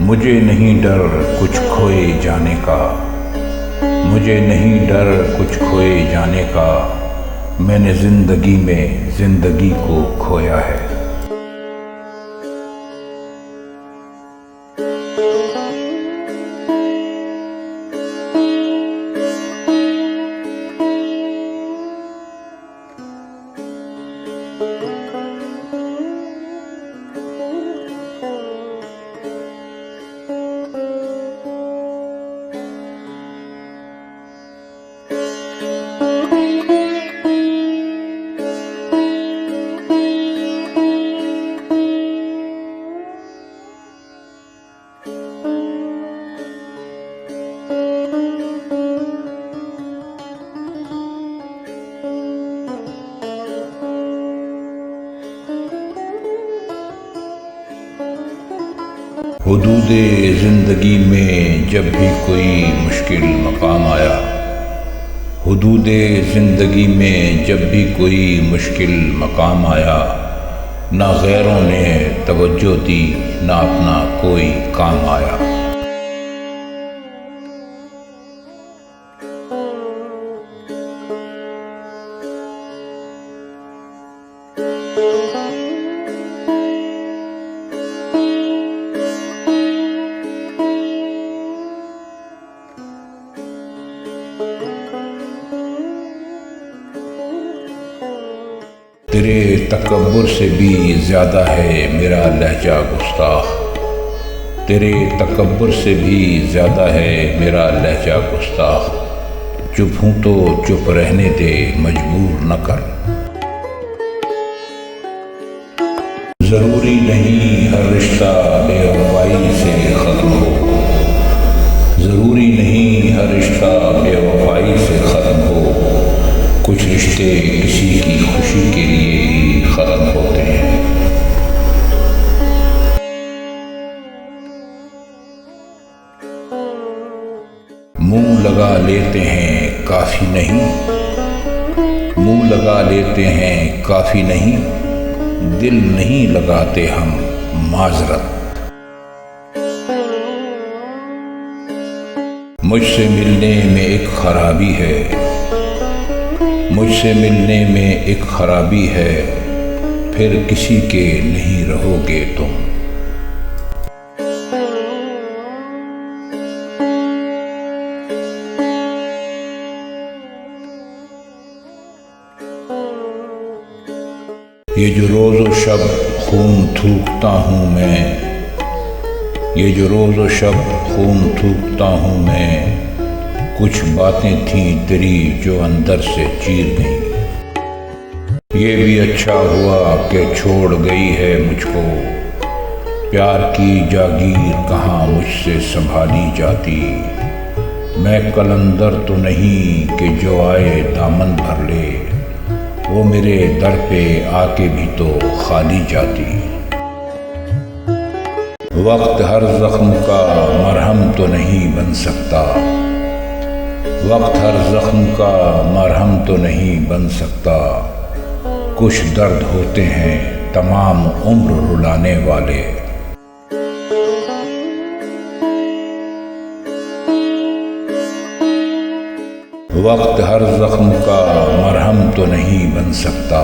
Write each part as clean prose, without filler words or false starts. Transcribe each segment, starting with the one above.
मुझे नहीं डर कुछ खोए जाने का, मुझे नहीं डर कुछ खोए जाने का। मैंने ज़िंदगी में ज़िंदगी को खोया है। हुदूदे ज़िंदगी में जब भी कोई मुश्किल मकाम आया, हुदूदे ज़िंदगी में जब भी कोई मुश्किल मकाम आया, ना गैरों ने तवज्जो दी ना अपना कोई काम आया। तेरे तकब्बुर से भी ज़्यादा है मेरा लहजा गुस्ताख, तेरे तकब्बुर से भी ज़्यादा है मेरा लहजा गुस्ताख। चुप हूँ तो चुप रहने दे, मजबूर न कर। ज़रूरी नहीं हर रिश्ता बेवफाई से ख़त्म हो, ज़रूरी नहीं हर रिश्ता बेवफाई से ख़त्म हो। कुछ रिश्ते किसी की खुशी के लिए ही ख़त्म होते हैं। मुंह लगा लेते हैं काफ़ी नहीं, मुंह लगा लेते हैं काफ़ी नहीं, दिल नहीं लगाते हम माजरत। मुझसे मिलने में एक खराबी है, मुझसे मिलने में एक खराबी है, फिर किसी के नहीं रहोगे तुम। ये जो रोज़ो शब खून थूकता हूँ मैं, ये जो रोज़ो शब खून थूकता हूँ मैं, कुछ बातें थीं तेरी जो अंदर से चीर गईं। ये भी अच्छा हुआ कि छोड़ गई है मुझको, प्यार की जागीर कहाँ मुझसे संभाली जाती। मैं कलंदर तो नहीं कि जो आए दामन भर ले, वो मेरे दर पे आके भी तो खाली जाती। वक्त हर जख्म का मरहम तो नहीं बन सकता, वक्त हर जख्म का मरहम तो नहीं बन सकता। कुछ दर्द होते हैं तमाम उम्र रुलाने वाले। वक्त हर जख्म का मरहम तो नहीं बन सकता,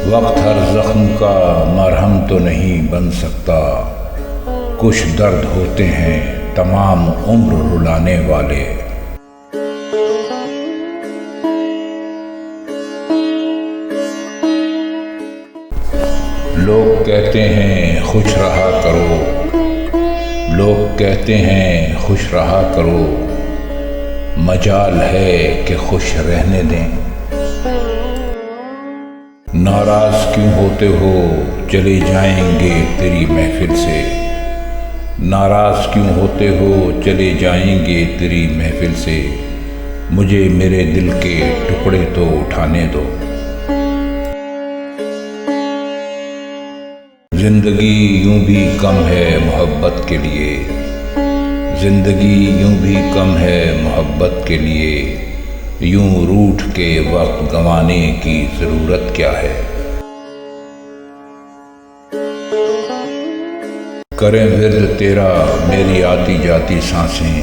वक्त हर जख्म का मरहम तो नहीं बन सकता। कुछ दर्द होते हैं तमाम उम्र रुलाने वाले। लोग कहते हैं खुश रहा करो, लोग कहते हैं खुश रहा करो, मजाल है कि खुश रहने दें। नाराज़ क्यों होते हो चले जाएंगे तेरी महफिल से, नाराज़ क्यों होते हो चले जाएंगे तेरी महफिल से। मुझे मेरे दिल के टुकड़े तो उठाने दो। ज़िंदगी यूं भी कम है मोहब्बत के लिए, ज़िंदगी यूं भी कम है मोहब्बत के लिए। यूं रूठ के वक्त गंवाने की ज़रूरत क्या है। करें विर्द तेरा मेरी आती जाती सांसें,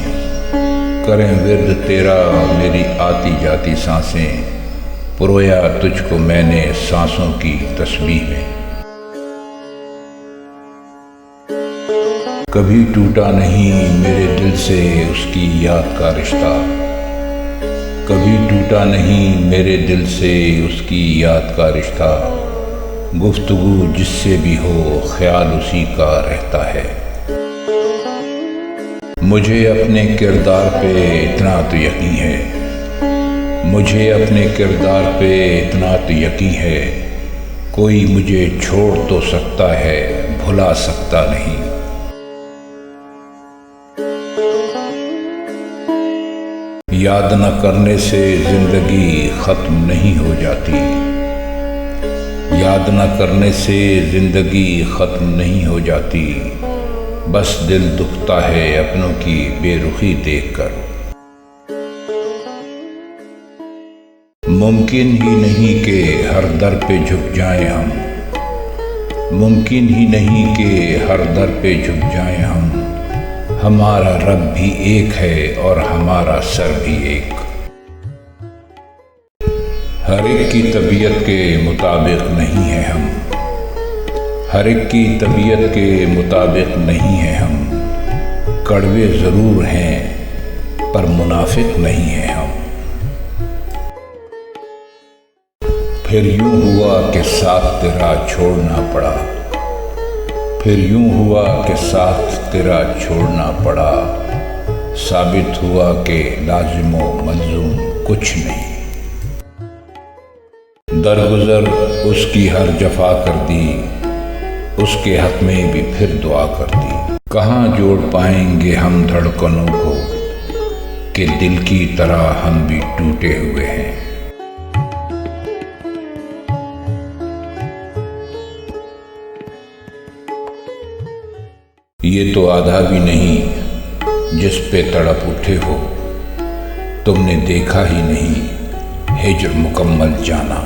करें विर्द तेरा मेरी आती जाती सांसें, पुरोया तुझको मैंने सांसों की तस्बीह में। कभी टूटा नहीं मेरे दिल से उसकी याद का रिश्ता, कभी टूटा नहीं मेरे दिल से उसकी याद का रिश्ता, गुफ्तगू जिससे भी हो ख्याल उसी का रहता है। मुझे अपने किरदार पे इतना तो यकीन है, मुझे अपने किरदार पे इतना तो यकीन है, कोई मुझे छोड़ तो सकता है भुला सकता नहीं। याद न करने से जिंदगी खत्म नहीं हो जाती, याद न करने से जिंदगी खत्म नहीं हो जाती, बस दिल दुखता है अपनों की बेरुखी देखकर। मुमकिन ही नहीं कि हर दर पे झुक जाएं हम, मुमकिन ही नहीं कि हर दर पे झुक जाएं हम, हमारा रब भी एक है और हमारा सर भी एक। हर एक की तबीयत के मुताबिक नहीं है हम, हर एक की तबीयत के मुताबिक नहीं है हम, कड़वे ज़रूर हैं पर मुनाफिक नहीं है हम। फिर यूं हुआ कि साथ तेरा छोड़ना पड़ा, फिर यूं हुआ कि साथ तेरा छोड़ना पड़ा, साबित हुआ कि लाजिमो मलजूम कुछ नहीं। दरगुजर उसकी हर जफा कर दी, उसके हक में भी फिर दुआ कर दी। कहाँ जोड़ पाएंगे हम धड़कनों को कि दिल की तरह हम भी टूटे हुए हैं। ये तो आधा भी नहीं जिस पे तड़प उठे हो, तुमने देखा ही नहीं हिज्र मुकम्मल जाना।